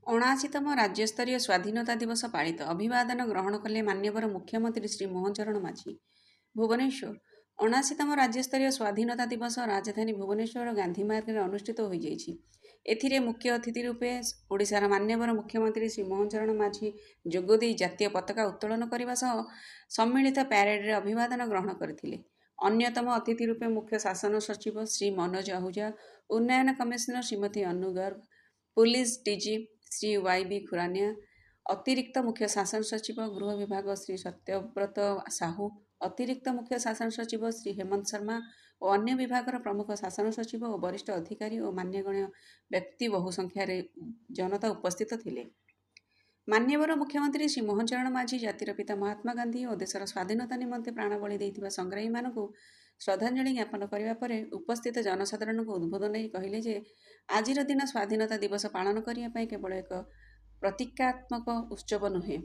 ଅଣାଅଶୀତମ ରାଜ୍ୟସ୍ତରୀୟ ସ୍ୱାଧୀନତା ଦିବସ ପାଳିତ। ଅଭିବାଦନ ଗ୍ରହଣ କଲେ ମାନ୍ୟବର ମୁଖ୍ୟମନ୍ତ୍ରୀ ଶ୍ରୀ ମୋହନ ଚରଣ ମାଝୀ। ଭୁବନେଶ୍ୱର। ଅଣାଅଶୀତମ ରାଜ୍ୟସ୍ତରୀୟ ସ୍ୱାଧୀନତା ଦିବସ ରାଜଧାନୀ ଭୁବନେଶ୍ୱର ଗାନ୍ଧୀ ମାର୍ଗରେ ଅନୁଷ୍ଠିତ ହୋଇଯାଇଛି। ଏଥିରେ ମୁଖ୍ୟ ଅତିଥି ରୂପେ ଓଡ଼ିଶାର ମାନ୍ୟବର ମୁଖ୍ୟମନ୍ତ୍ରୀ ଶ୍ରୀ ମୋହନ ଚରଣ ମାଝୀ ଯୋଗଦେଇ ଜାତୀୟ ପତାକା ଉତ୍ତୋଳନ କରିବା ସହ ସମ୍ମିଳିତ ପ୍ୟାରେଡରେ ଅଭିବାଦନ ଗ୍ରହଣ କରିଥିଲେ। ଅନ୍ୟତମ ଅତିଥି ରୂପେ ମୁଖ୍ୟ ଶାସନ ସଚିବ ଶ୍ରୀ ମନୋଜ ଆହୁଜା, ଉନ୍ନୟନ କମିଶନର ଶ୍ରୀମତୀ ଅନୁ ଗର୍ଗ, ପୁଲିସ ଡିଜି ଶ୍ରୀ ୱାଇ.ବି. ଖୁରାନିଆ, ଅତିରିକ୍ତ ମୁଖ୍ୟ ଶାସନ ସଚିବ ଗୃହ ବିଭାଗ ଶ୍ରୀ ସତ୍ୟବ୍ରତ ସାହୁ, ଅତିରିକ୍ତ ମୁଖ୍ୟ ଶାସନ ସଚିବ ଶ୍ରୀ ହେମନ୍ତ ଶର୍ମା ଓ ଅନ୍ୟ ବିଭାଗର ପ୍ରମୁଖ ଶାସନ ସଚିବ ଓ ବରିଷ୍ଠ ଅଧିକାରୀ ଓ ମାନ୍ୟଗଣ୍ୟ ବ୍ୟକ୍ତି ବହୁ ସଂଖ୍ୟାରେ ଜନତା ଉପସ୍ଥିତ ଥିଲେ। ମାନ୍ୟବର ମୁଖ୍ୟମନ୍ତ୍ରୀ ଶ୍ରୀ ମୋହନ ଚରଣ ମାଝୀ ଜାତିର ପିତା ମହାତ୍ମା ଗାନ୍ଧୀ ଓ ଦେଶର ସ୍ୱାଧୀନତା ନିମନ୍ତେ ପ୍ରାଣବଳି ଦେଇଥିବା ସଂଗ୍ରାମୀମାନଙ୍କୁ ଶ୍ରଦ୍ଧାଞ୍ଜଳି ଜ୍ଞାପନ କରିବା ପରେ ଉପସ୍ଥିତ ଜନସାଧାରଣଙ୍କୁ ଉଦ୍ବୋଧନ ଦେଇ କହିଲେ ଯେ ଆଜିର ଦିନ ସ୍ୱାଧୀନତା ଦିବସ ପାଳନ କରିବା ପାଇଁ କେବଳ ଏକ ପ୍ରତୀକାତ୍ମକ ଉତ୍ସବ ନୁହେଁ।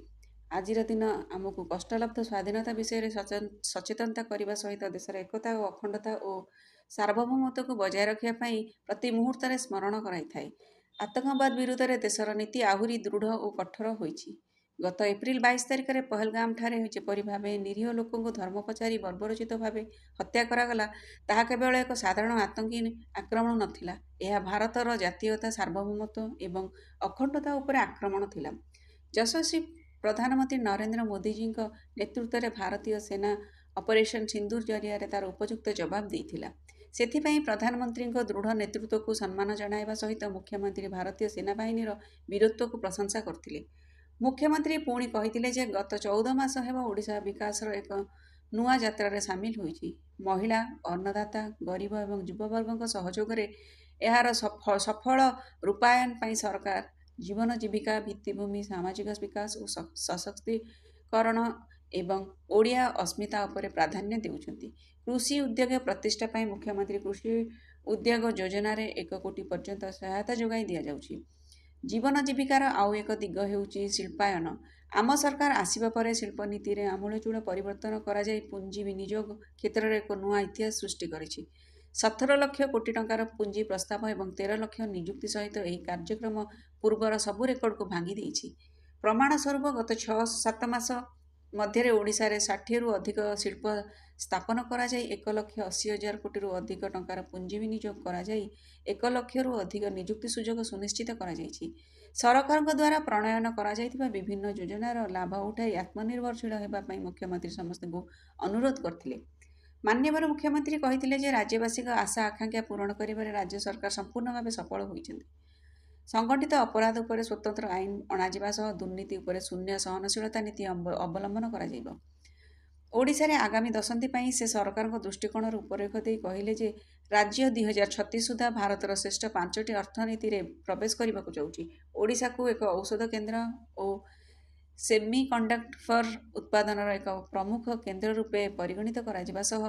ଆଜିର ଦିନ ଆମକୁ କଷ୍ଟଲବ୍ଧ ସ୍ୱାଧୀନତା ବିଷୟରେ ସଚେତନତା କରିବା ସହିତ ଦେଶର ଏକତା ଓ ଅଖଣ୍ଡତା ଓ ସାର୍ବଭୌମତ୍ୱକୁ ବଜାୟ ରଖିବା ପାଇଁ ପ୍ରତି ମୁହୂର୍ତ୍ତରେ ସ୍ମରଣ କରାଇଥାଏ। ଆତଙ୍କବାଦ ବିରୁଦ୍ଧରେ ଦେଶର ନୀତି ଆହୁରି ଦୃଢ଼ ଓ କଠୋର ହୋଇଛି। ଗତ ଏପ୍ରିଲ 22 ତାରିଖରେ ପହଲଗାମଠାରେ ଯେପରି ଭାବେ ନିରୀହ ଲୋକଙ୍କୁ ଧର୍ମ ପଚାରି ବର୍ବରୋଚିତ ଭାବେ ହତ୍ୟା କରାଗଲା, ତାହା କେବଳ ଏକ ସାଧାରଣ ଆତଙ୍କୀ ଆକ୍ରମଣ ନଥିଲା, ଏହା ଭାରତର ଜାତୀୟତା, ସାର୍ବଭୌମତ୍ୱ ଏବଂ ଅଖଣ୍ଡତା ଉପରେ ଆକ୍ରମଣ ଥିଲା। ଯଶସ୍ୱୀ ପ୍ରଧାନମନ୍ତ୍ରୀ ନରେନ୍ଦ୍ର ମୋଦିଜୀଙ୍କ ନେତୃତ୍ୱରେ ଭାରତୀୟ ସେନା ଅପରେସନ ସିନ୍ଦୁର ଜରିଆରେ ତାର ଉପଯୁକ୍ତ ଜବାବ ଦେଇଥିଲା। ସେଥିପାଇଁ ପ୍ରଧାନମନ୍ତ୍ରୀଙ୍କ ଦୃଢ଼ ନେତୃତ୍ୱକୁ ସମ୍ମାନ ଜଣାଇବା ସହିତ ମୁଖ୍ୟମନ୍ତ୍ରୀ ଭାରତୀୟ ସେନାବାହିନୀର ବୀରତ୍ୱକୁ ପ୍ରଶଂସା କରିଥିଲେ। ମୁଖ୍ୟମନ୍ତ୍ରୀ ପୁଣି କହିଥିଲେ ଯେ ଗତ 14 ମାସ ହେବ ଓଡ଼ିଶା ବିକାଶର ଏକ ନୂଆ ଯାତ୍ରାରେ ସାମିଲ ହୋଇଛି। ମହିଳା, ଅନ୍ନଦାତା, ଗରିବ ଏବଂ ଯୁବବର୍ଗଙ୍କ ସହଯୋଗରେ ଏହାର ସଫଳ ରୂପାୟନ ପାଇଁ ସରକାର ଜୀବନ ଜୀବିକା, ଭିତ୍ତିଭୂମି, ସାମାଜିକ ବିକାଶ ଓ ସଶକ୍ତିକରଣ ଏବଂ ଓଡ଼ିଆ ଅସ୍ମିତା ଉପରେ ପ୍ରାଧାନ୍ୟ ଦେଉଛନ୍ତି। କୃଷି ଉଦ୍ୟୋଗ ପ୍ରତିଷ୍ଠା ପାଇଁ ମୁଖ୍ୟମନ୍ତ୍ରୀ କୃଷି ଉଦ୍ୟୋଗ ଯୋଜନାରେ 1 କୋଟି ପର୍ଯ୍ୟନ୍ତ ସହାୟତା ଯୋଗାଇ ଦିଆଯାଉଛି। ଜୀବନ ଜୀବିକାର ଆଉ ଏକ ଦିଗ ହେଉଛି ଶିଳ୍ପାୟନ। ଆମ ସରକାର ଆସିବା ପରେ ଶିଳ୍ପନୀତିରେ ଆମୂଳଚୂଳ ପରିବର୍ତ୍ତନ କରାଯାଇ ପୁଞ୍ଜି ବିନିଯୋଗ କ୍ଷେତ୍ରରେ ଏକ ନୂଆ ଇତିହାସ ସୃଷ୍ଟି କରିଛି। 17 ଲକ୍ଷ କୋଟି ଟଙ୍କାର ପୁଞ୍ଜି ପ୍ରସ୍ତାବ ଏବଂ 13 ଲକ୍ଷ ନିଯୁକ୍ତି ସହିତ ଏହି କାର୍ଯ୍ୟକ୍ରମ ପୂର୍ବର ସବୁ ରେକର୍ଡକୁ ଭାଙ୍ଗି ଦେଇଛି। ପ୍ରମାଣ ସ୍ୱରୂପ ଗତ 6-7 ମାସ ମଧ୍ୟରେ ଓଡ଼ିଶାରେ 60ରୁ ଅଧିକ ଶିଳ୍ପ ସ୍ଥାପନ କରାଯାଇ 1,80,000 କୋଟିରୁ ଅଧିକ ଟଙ୍କାର ପୁଞ୍ଜି ବିନିଯୋଗ କରାଯାଇ 1 ଲକ୍ଷରୁ ଅଧିକ ନିଯୁକ୍ତି ସୁଯୋଗ ସୁନିଶ୍ଚିତ କରାଯାଇଛି। ସରକାରଙ୍କ ଦ୍ୱାରା ପ୍ରଣୟନ କରାଯାଇଥିବା ବିଭିନ୍ନ ଯୋଜନାର ଲାଭ ଉଠାଇ ଆତ୍ମନିର୍ଭରଶୀଳ ହେବା ପାଇଁ ମୁଖ୍ୟମନ୍ତ୍ରୀ ସମସ୍ତଙ୍କୁ ଅନୁରୋଧ କରିଥିଲେ। ମାନ୍ୟବର ମୁଖ୍ୟମନ୍ତ୍ରୀ କହିଥିଲେ ଯେ ରାଜ୍ୟବାସୀଙ୍କ ଆଶା ଆକାଂକ୍ଷା ପୂରଣ କରିବାରେ ରାଜ୍ୟ ସରକାର ସମ୍ପୂର୍ଣ୍ଣ ଭାବେ ସଫଳ ହୋଇଛନ୍ତି। ସଂଗଠିତ ଅପରାଧ ଉପରେ ସ୍ୱତନ୍ତ୍ର ଆଇନ ଅଣାଯିବା ସହ ଦୁର୍ନୀତି ଉପରେ ଶୂନ୍ୟ ସହନଶୀଳତା ନୀତି ଅବଲମ୍ବନ କରାଯିବ। ଓଡ଼ିଶାରେ ଆଗାମୀ ଦଶନ୍ଧି ପାଇଁ ସେ ସରକାରଙ୍କ ଦୃଷ୍ଟିକୋଣର ରୂପରେଖ ଦେଇ କହିଲେ ଯେ ରାଜ୍ୟ 2036 ସୁଦ୍ଧା ଭାରତର ଶ୍ରେଷ୍ଠ 5ଟି ଅର୍ଥନୀତିରେ ପ୍ରବେଶ କରିବାକୁ ଯାଉଛି। ଓଡ଼ିଶାକୁ ଏକ ଔଷଧ କେନ୍ଦ୍ର ଓ ସେମିକଣ୍ଡକ୍ଟର ଉତ୍ପାଦନର ଏକ ପ୍ରମୁଖ କେନ୍ଦ୍ର ରୂପେ ପରିଗଣିତ କରାଯିବା ସହ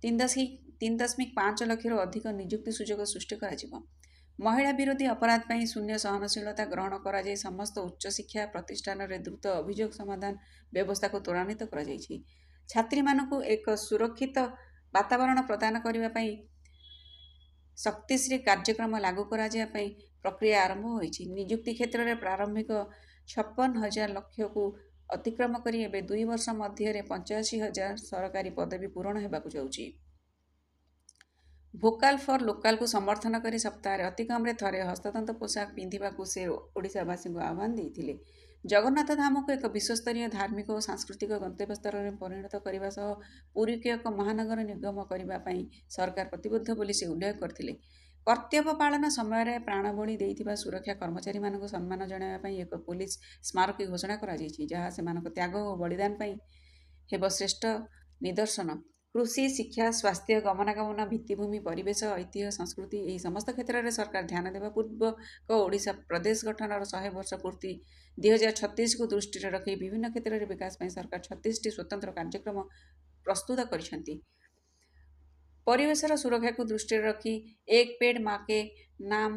3.5 ଲକ୍ଷରୁ ଅଧିକ ନିଯୁକ୍ତି ସୁଯୋଗ ସୃଷ୍ଟି କରାଯିବ। ମହିଳା ବିରୋଧୀ ଅପରାଧ ପାଇଁ ଶୂନ୍ୟ ସହନଶୀଳତା ଗ୍ରହଣ କରାଯାଇ ସମସ୍ତ ଉଚ୍ଚଶିକ୍ଷା ପ୍ରତିଷ୍ଠାନରେ ଦ୍ରୁତ ଅଭିଯୋଗ ସମାଧାନ ବ୍ୟବସ୍ଥାକୁ ତ୍ୱରାନ୍ୱିତ କରାଯାଇଛି। ଛାତ୍ରୀମାନଙ୍କୁ ଏକ ସୁରକ୍ଷିତ ବାତାବରଣ ପ୍ରଦାନ କରିବା ପାଇଁ ଶକ୍ତିଶ୍ରୀ କାର୍ଯ୍ୟକ୍ରମ ଲାଗୁ କରାଯିବା ପାଇଁ ପ୍ରକ୍ରିୟା ଆରମ୍ଭ ହୋଇଛି। ନିଯୁକ୍ତି କ୍ଷେତ୍ରରେ ପ୍ରାରମ୍ଭିକ 56,000 ଲକ୍ଷକୁ ଅତିକ୍ରମ କରି ଏବେ 2 ବର୍ଷ ମଧ୍ୟରେ 85,000 ସରକାରୀ ପଦବୀ ପୂରଣ ହେବାକୁ ଯାଉଛି। ଭୋକାଲ ଫର ଲୋକାଲକୁ ସମର୍ଥନ କରି ସପ୍ତାହରେ ଅତିକମରେ ଥରେ ହସ୍ତତନ୍ତ ପୋଷାକ ପିନ୍ଧିବାକୁ ସେ ଓଡ଼ିଶାବାସୀଙ୍କୁ ଆହ୍ୱାନ ଦେଇଥିଲେ। ଜଗନ୍ନାଥ ଧାମକୁ ଏକ ବିଶ୍ୱସ୍ତରୀୟ ଧାର୍ମିକ ଓ ସାଂସ୍କୃତିକ ଗନ୍ତବ୍ୟସ୍ଥଳରେ ପରିଣତ କରିବା ସହ ପୁରୀକୁ ଏକ ମହାନଗର ନିଗମ କରିବା ପାଇଁ ସରକାର ପ୍ରତିବଦ୍ଧ ବୋଲି ସେ ଉଲ୍ଲେଖ କରିଥିଲେ। କର୍ତ୍ତବ୍ୟ ପାଳନ ସମୟରେ ପ୍ରାଣବଳି ଦେଇଥିବା ସୁରକ୍ଷା କର୍ମଚାରୀମାନଙ୍କୁ ସମ୍ମାନ ଜଣାଇବା ପାଇଁ ଏକ ପୋଲିସ ସ୍ମାରକୀ ଘୋଷଣା କରାଯାଇଛି, ଯାହା ସେମାନଙ୍କ ତ୍ୟାଗ ଓ ବଳିଦାନ ପାଇଁ ହେବ ଶ୍ରେଷ୍ଠ ନିଦର୍ଶନ। କୃଷି, ଶିକ୍ଷା, ସ୍ୱାସ୍ଥ୍ୟ, ଗମନାଗମନ, ଭିତ୍ତିଭୂମି, ପରିବେଶ, ଐତିହ୍ୟ, ସଂସ୍କୃତି ଏହି ସମସ୍ତ କ୍ଷେତ୍ରରେ ସରକାର ଧ୍ୟାନ ଦେବା ପୂର୍ବକ ଓଡ଼ିଶା ପ୍ରଦେଶ ଗଠନର 100 ବର୍ଷ ପୂର୍ତ୍ତି 2036କୁ ଦୃଷ୍ଟିରେ ରଖି ବିଭିନ୍ନ କ୍ଷେତ୍ରରେ ବିକାଶ ପାଇଁ ସରକାର 36ଟି ସ୍ୱତନ୍ତ୍ର କାର୍ଯ୍ୟକ୍ରମ ପ୍ରସ୍ତୁତ କରିଛନ୍ତି। ପରିବେଶର ସୁରକ୍ଷାକୁ ଦୃଷ୍ଟିରେ ରଖି ଏକ ପେଡ ମା କେ ନାମ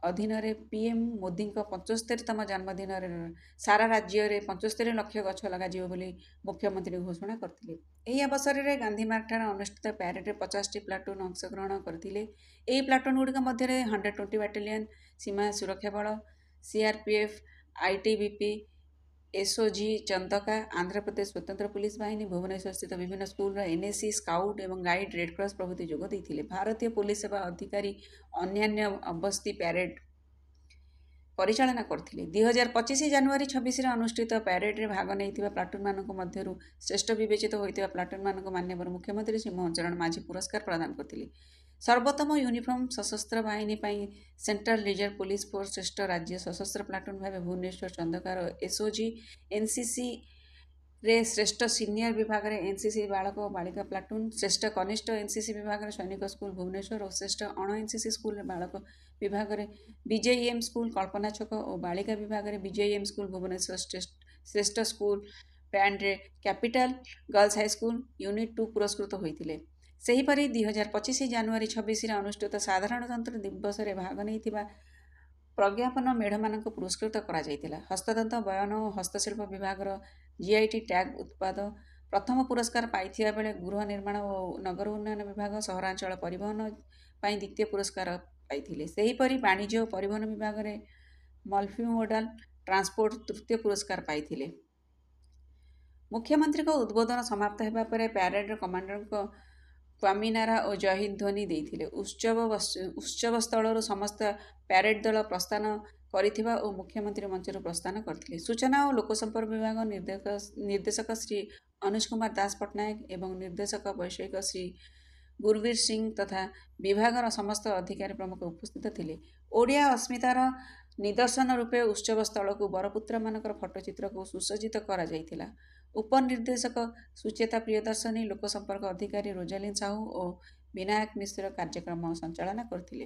ଅଧୀନରେ ପିଏମ୍ ମୋଦିଙ୍କ 75ତମ ଜନ୍ମଦିନରେ ସାରା ରାଜ୍ୟରେ 75 ଲକ୍ଷ ଗଛ ଲଗାଯିବ ବୋଲି ମୁଖ୍ୟମନ୍ତ୍ରୀ ଘୋଷଣା କରିଥିଲେ। ଏହି ଅବସରରେ ଗାନ୍ଧୀମାର୍ଗଠାରେ ଅନୁଷ୍ଠିତ ପ୍ୟାରେଡରେ 50ଟି ପ୍ଲାଟୁନ୍ ଅଂଶଗ୍ରହଣ କରିଥିଲେ। ଏହି ପ୍ଲାଟୁନ୍‌ଗୁଡ଼ିକ ମଧ୍ୟରେ 120 ବାଟାଲିୟନ, ସୀମା ସୁରକ୍ଷା ବଳ, CRPF, ITBP, SOG Chandaka, Andhra Pradesh ସ୍ୱତନ୍ତ୍ର ପୁଲିସ ବାହିନୀ, ଭୁବନେଶ୍ୱରସ୍ଥିତ ବିଭିନ୍ନ ସ୍କୁଲର NSC, ସ୍କାଉଟ୍ ଏବଂ ଗାଇଡ୍, ରେଡ୍କ୍ରସ୍ ପ୍ରଭୃତି ଯୋଗ ଦେଇଥିଲେ। ଭାରତୀୟ ପୁଲିସ ସେବା ଅଧିକାରୀ ଅନ୍ୟାନ୍ୟ ଅବସ୍ଥି ପ୍ୟାରେଡ୍ ପରିଚାଳନା କରିଥିଲେ। 2025 ଜାନୁଆରୀ 26ରେ ଅନୁଷ୍ଠିତ ପ୍ୟାରେଡ୍ରେ ଭାଗ ନେଇଥିବା ପ୍ଲାଟୁନ୍ମାନଙ୍କ ମଧ୍ୟରୁ ଶ୍ରେଷ୍ଠ ବିବେଚିତ ହୋଇଥିବା ପ୍ଲାଟୁନ୍ମାନଙ୍କୁ ମାନ୍ୟବର ମୁଖ୍ୟମନ୍ତ୍ରୀ ଶ୍ରୀ ମୋହନ ଚରଣ ମାଝୀ ପୁରସ୍କାର ପ୍ରଦାନ କରିଥିଲେ। ସର୍ବୋତ୍ତମ ୟୁନିଫର୍ମ ସଶସ୍ତ୍ର ବାହିନୀ ପାଇଁ ସେଣ୍ଟ୍ରାଲ ରିଜର୍ଭ ପୁଲିସ ଫୋର୍ସ ଶ୍ରେଷ୍ଠ ରାଜ୍ୟ ସଶସ୍ତ୍ର ପ୍ଲାଟୁନ୍ ଭାବେ ଭୁବନେଶ୍ୱର ଚନ୍ଦକାର SOG, NCCରେ ଶ୍ରେଷ୍ଠ ସିନିୟର ବିଭାଗରେ NCC ବାଳକ ଓ ବାଳିକା ପ୍ଲାଟୁନ୍, ଶ୍ରେଷ୍ଠ କନିଷ୍ଠ NCC ବିଭାଗରେ ସୈନିକ ସ୍କୁଲ ଭୁବନେଶ୍ୱର ଓ ଶ୍ରେଷ୍ଠ ଅଣ NCC ସ୍କୁଲରେ ବାଳକ ବିଭାଗରେ BJEM ସ୍କୁଲ କଳ୍ପନା ଛକ ଓ ବାଳିକା ବିଭାଗରେ BJEM ସ୍କୁଲ ଭୁବନେଶ୍ୱର, ଶ୍ରେଷ୍ଠ ସ୍କୁଲ ବ୍ୟାଣ୍ଡରେ କ୍ୟାପିଟାଲ ଗର୍ଲସ ହାଇସ୍କୁଲ ୟୁନିଟ୍ 2 ପୁରସ୍କୃତ ହୋଇଥିଲେ। ସେହିପରି 2025 ଜାନୁଆରୀ 26ରେ ଅନୁଷ୍ଠିତ ସାଧାରଣତନ୍ତ୍ର ଦିବସରେ ଭାଗ ନେଇଥିବା ପ୍ରଜ୍ଞାପନ ମେଢ଼ମାନଙ୍କୁ ପୁରସ୍କୃତ କରାଯାଇଥିଲା। ହସ୍ତତନ୍ତ ବୟନ ଓ ହସ୍ତଶିଳ୍ପ ବିଭାଗର GIT ଟ୍ୟାଗ ଉତ୍ପାଦ ପ୍ରଥମ ପୁରସ୍କାର ପାଇଥିବା ବେଳେ ଗୃହ ନିର୍ମାଣ ଓ ନଗର ଉନ୍ନୟନ ବିଭାଗ ସହରାଞ୍ଚଳ ପରିବହନ ପାଇଁ ଦ୍ୱିତୀୟ ପୁରସ୍କାର ପାଇଥିଲେ। ସେହିପରି ବାଣିଜ୍ୟ ଓ ପରିବହନ ବିଭାଗରେ ମଲ୍ଟିମୋଡାଲ ଟ୍ରାନ୍ସପୋର୍ଟ ତୃତୀୟ ପୁରସ୍କାର ପାଇଥିଲେ। ମୁଖ୍ୟମନ୍ତ୍ରୀଙ୍କ ଉଦ୍ବୋଧନ ସମାପ୍ତ ହେବା ପରେ ପ୍ୟାରେଡ୍ର କମାଣ୍ଡରଙ୍କ କ୍ୱାମିନାରା ଓ ଜୟହିନ୍ଦ ଧ୍ୱନି ଦେଇଥିଲେ। ଉତ୍ସବ ସ୍ଥଳରୁ ସମସ୍ତ ପ୍ୟାରେଡ୍ ଦଳ ପ୍ରସ୍ଥାନ କରିଥିବା ଓ ମୁଖ୍ୟମନ୍ତ୍ରୀ ମଞ୍ଚରୁ ପ୍ରସ୍ଥାନ କରିଥିଲେ। ସୂଚନା ଓ ଲୋକସମ୍ପର୍କ ବିଭାଗ ନିର୍ଦ୍ଦେଶକ ଶ୍ରୀ ଅନୁଜ କୁମାର ଦାସ ପଟ୍ଟନାୟକ ଏବଂ ନିର୍ଦ୍ଦେଶକ ବୈଷୟିକ ଶ୍ରୀ ଗୁରବୀର ସିଂ ତଥା ବିଭାଗର ସମସ୍ତ ଅଧିକାରୀ ପ୍ରମୁଖ ଉପସ୍ଥିତ ଥିଲେ। ଓଡ଼ିଆ ଅସ୍ମିତାର ନିଦର୍ଶନ ରୂପେ ଉତ୍ସବ ସ୍ଥଳକୁ ବରପୁତ୍ରମାନଙ୍କର ଫଟୋଚିତ୍ରକୁ ସୁସଜ୍ଜିତ କରାଯାଇଥିଲା। ଉପନିର୍ଦ୍ଦେଶକ ସୁଚେତା ପ୍ରିୟଦର୍ଶିନୀ, ଲୋକସମ୍ପର୍କ ଅଧିକାରୀ ରୋଜାଲିନ୍ ସାହୁ ଓ ବିନାୟକ ମିଶ୍ର କାର୍ଯ୍ୟକ୍ରମ ସଞ୍ଚାଳନା କରିଥିଲେ।